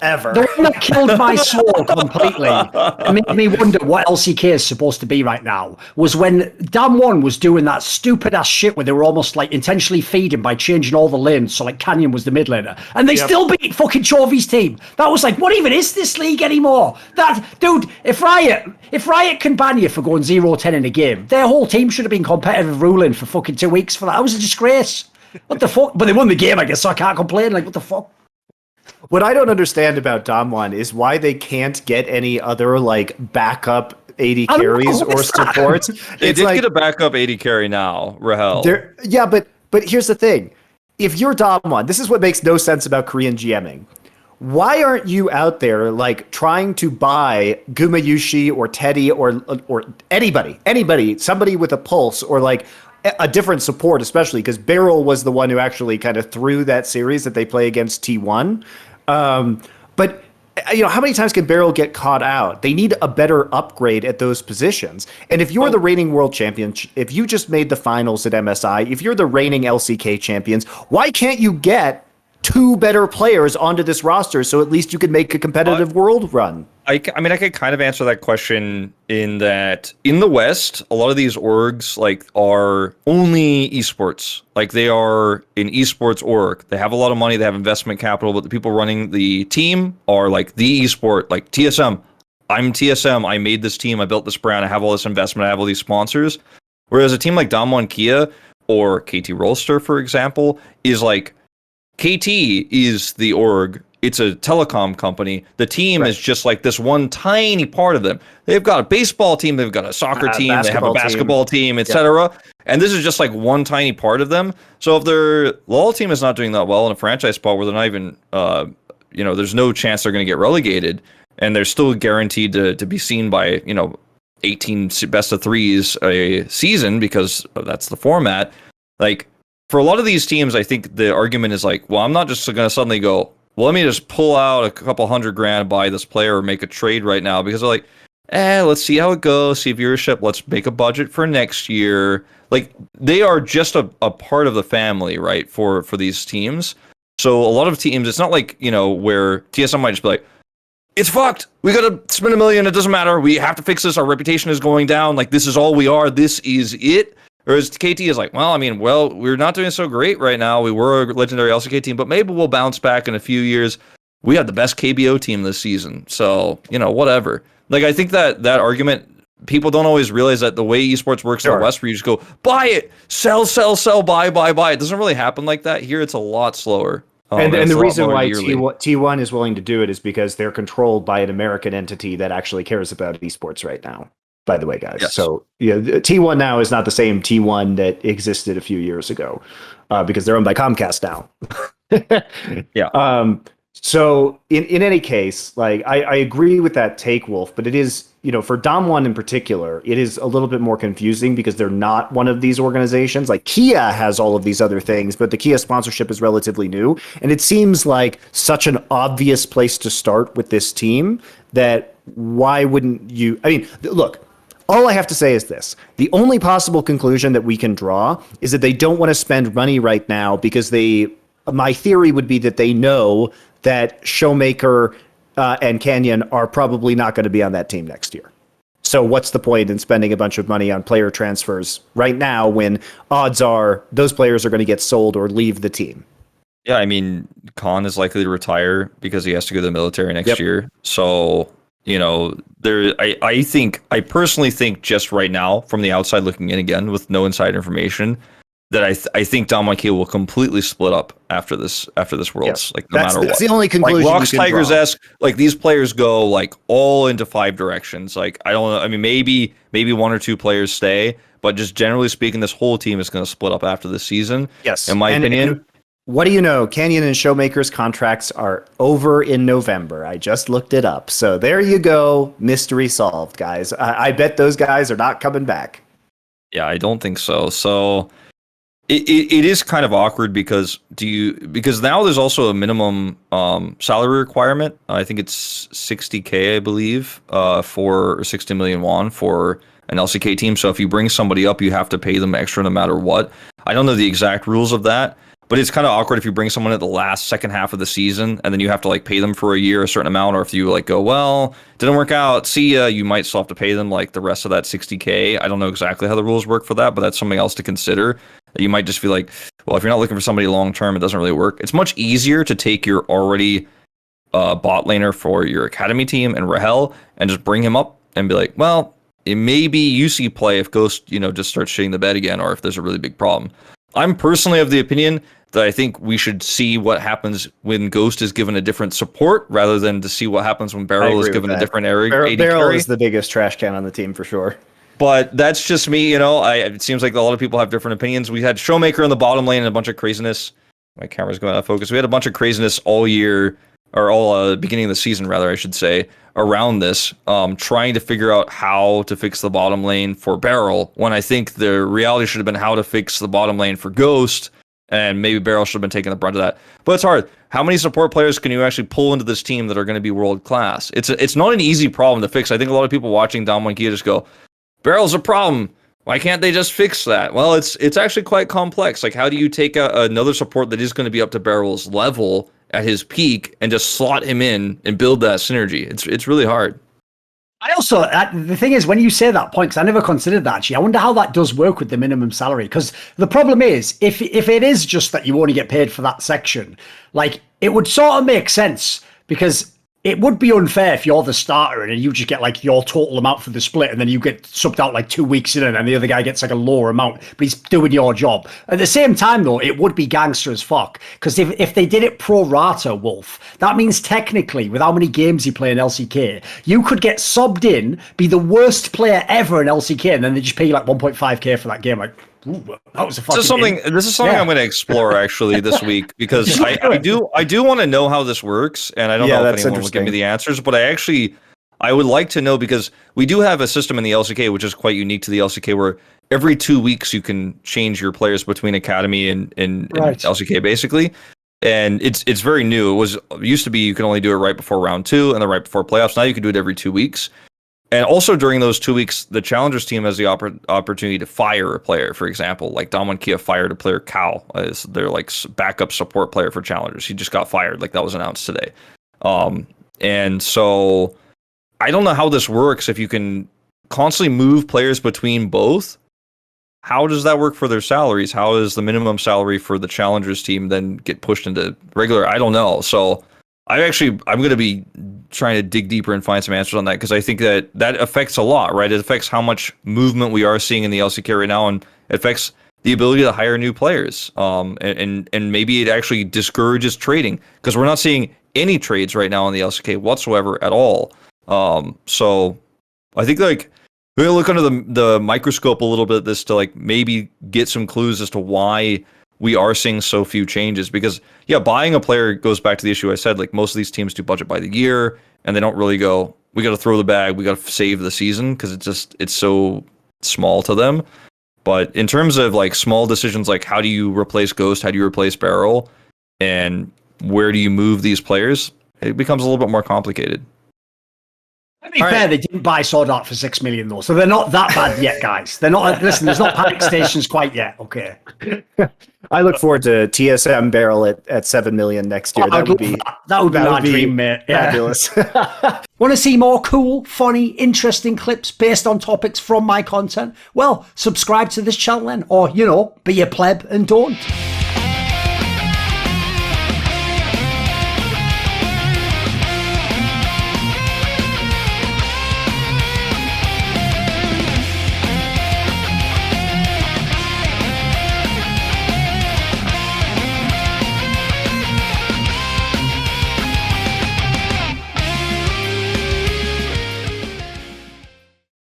ever. The one that killed my soul completely and made me wonder what LCK is supposed to be right now was when Damwon was doing that stupid ass shit where they were almost like intentionally feeding by changing all the lanes. So like Canyon was the mid laner, and they still beat fucking Chovy's team. That was like, what even is this league anymore? That dude, if Riot can ban you for going 0-10 in a game, their whole team should have been competitive ruling for fucking 2 weeks for that. That was a disgrace. What the fuck? But they won the game, I guess, so I can't complain. Like, what the fuck? What I don't understand about Damwon is why they can't get any other like backup AD carries or supports. They did get a backup AD carry now, Rahel. Yeah, but here's the thing. If you're Damwon, this is what makes no sense about Korean GMing. Why aren't you out there like trying to buy Gumayushi or Teddy or anybody, somebody with a pulse or like a different support, especially because Beryl was the one who actually kind of threw that series that they play against T1. But how many times can Beryl get caught out? They need a better upgrade at those positions. And if you're the reigning world champion, if you just made the finals at MSI, if you're the reigning LCK champions, why can't you get 2 better players onto this roster so at least you could make a competitive world run? I mean, I could kind of answer that question in that in the West, a lot of these orgs like are only esports. Like they are an esports org. They have a lot of money, they have investment capital, but the people running the team are like the esport, like TSM. I'm TSM. I made this team. I built this brand. I have all this investment. I have all these sponsors. Whereas a team like Damwon Kia or KT Rolster, for example, is like KT is the org. It's a telecom company. The team is just like this one tiny part of them. They've got a baseball team. They've got a soccer team. They have a basketball team, etc. And this is just like one tiny part of them. So if their LoL team is not doing that well in a franchise spot where they're not even, there's no chance they're going to get relegated, and they're still guaranteed to be seen by, 18 best of threes a season because that's the format. Like, for a lot of these teams, I think the argument is like, well, I'm not just going to suddenly go, well, let me just pull out a couple $100,000 to buy this player or make a trade right now, because they're like, let's see how it goes, see viewership, let's make a budget for next year. Like, they are just a part of the family, right, for these teams. So a lot of teams, it's not like, where TSM might just be like, it's fucked, we gotta spend $1 million, it doesn't matter, we have to fix this, our reputation is going down, like, this is all we are, this is it. Whereas KT is like, we're not doing so great right now. We were a legendary LCK team, but maybe we'll bounce back in a few years. We had the best KBO team this season. So, whatever. Like, I think that argument, people don't always realize that the way esports works in the West, where you just go, buy it, sell, buy. It doesn't really happen like that. Here, it's a lot slower. And the reason why T1 is willing to do it is because they're controlled by an American entity that actually cares about esports right now. By the way, guys. Yes. So T1 now is not the same T1 that existed a few years ago because they're owned by Comcast now. Yeah. So in any case, like I agree with that take, Wolf, but it is, for Damwon in particular, it is a little bit more confusing because they're not one of these organizations. Like Kia has all of these other things, but the Kia sponsorship is relatively new. And it seems like such an obvious place to start with this team that why wouldn't you? I mean, look, all I have to say is this. The only possible conclusion that we can draw is that they don't want to spend money right now because my theory would be that they know that Showmaker and Canyon are probably not going to be on that team next year. So what's the point in spending a bunch of money on player transfers right now when odds are those players are going to get sold or leave the team? Yeah, I mean, Khan is likely to retire because he has to go to the military next year. So, I personally think just right now, from the outside looking in again, with no inside information, that I think Damwon Kia will completely split up after this Worlds, like no matter what. That's the only conclusion. Like Rocks Tigers-esque, like these players go like all into 5 directions. Like I don't know. I mean, maybe 1 or 2 players stay, but just generally speaking, this whole team is going to split up after this season. Yes, in my opinion. And what do you know? Canyon and Showmaker's contracts are over in November. I just looked it up. So there you go. Mystery solved, guys. I bet those guys are not coming back. Yeah, I don't think so. So it is kind of awkward because now there's also a minimum salary requirement. I think it's 60K, I believe, for 60 million won for an LCK team. So if you bring somebody up, you have to pay them extra no matter what. I don't know the exact rules of that. But it's kind of awkward if you bring someone at the last second half of the season and then you have to like pay them for a year a certain amount, or if you like go, well, didn't work out, see ya, you might still have to pay them like the rest of that 60K. I don't know exactly how the rules work for that, but that's something else to consider. That you might just feel like, well, if you're not looking for somebody long term, it doesn't really work. It's much easier to take your already bot laner for your academy team and Rahel and just bring him up and be like, well, it may be you see play if Ghost, just starts shitting the bed again, or if there's a really big problem. I'm personally of the opinion that I think we should see what happens when Ghost is given a different support rather than to see what happens when Beryl is given a different AD Beryl carry. is the biggest trash can on the team for sure. But that's just me, it seems like a lot of people have different opinions. We had Showmaker in the bottom lane and a bunch of craziness. My camera's going out of focus. We had a bunch of craziness all year, or all beginning of the season, rather, I should say, around this, trying to figure out how to fix the bottom lane for Beryl, when I think the reality should have been how to fix the bottom lane for Ghost, and maybe Beryl should have been taking the brunt of that. But it's hard. How many support players can you actually pull into this team that are going to be world class? It's not an easy problem to fix. I think a lot of people watching Damwon Kia just go, Beryl's a problem. Why can't they just fix that? Well, it's actually quite complex. Like, how do you take another support that is going to be up to Beryl's level at his peak and just slot him in and build that synergy? It's really hard. I also, the thing is, when you say that point, because I never considered that actually, I wonder how that does work with the minimum salary. Because the problem is, if it is just that you only get paid for that section, like, it would sort of make sense, because it would be unfair if you're the starter and you just get like your total amount for the split, and then you get subbed out like 2 weeks in and the other guy gets like a lower amount, but he's doing your job. At the same time though, it would be gangster as fuck, because if they did it pro rata, Wolf, that means technically with how many games you play in LCK, you could get subbed in, be the worst player ever in LCK, and then they just pay you like 1.5k for that game. Like, ooh, that was a fucking. This is something I'm going to explore actually this week, because I do want to know how this works, and I don't know if anyone will give me the answers, but I would like to know, because we do have a system in the LCK which is quite unique to the LCK, where every 2 weeks you can change your players between academy and LCK basically, and it's very new. It used to be you can only do it right before round 2 and then right before playoffs. Now you can do it every 2 weeks. And also during those 2 weeks, the Challengers team has the opportunity to fire a player. For example, like Damwon Kia fired a player, Cal, as their like backup support player for Challengers. He just got fired, like that was announced today. And so I don't know how this works. If you can constantly move players between both, how does that work for their salaries? How does the minimum salary for the Challengers team then get pushed into regular? I don't know. So I'm going to be trying to dig deeper and find some answers on that, because I think that affects a lot, right? It affects how much movement we are seeing in the LCK right now, and it affects the ability to hire new players. And maybe it actually discourages trading, because we're not seeing any trades right now in the LCK whatsoever at all. So I think like we're going to look under the microscope a little bit at this to like maybe get some clues as to why we are seeing so few changes. Because buying a player goes back to the issue I said, like most of these teams do budget by the year, and they don't really go, we got to throw the bag, we got to save the season, because it's so small to them. But in terms of like small decisions, like how do you replace Ghost, how do you replace Beryl, and where do you move these players, it becomes a little bit more complicated. To be fair, they didn't buy Sword Art for 6 million though, so they're not that bad yet, guys. They're not. Listen, there's not panic stations quite yet. Okay. I look forward to TSM Beryl at 7 million next year. That would be my dream, mate. Fabulous. Want to see more cool, funny, interesting clips based on topics from my content? Well, subscribe to this channel then, or be a pleb and don't.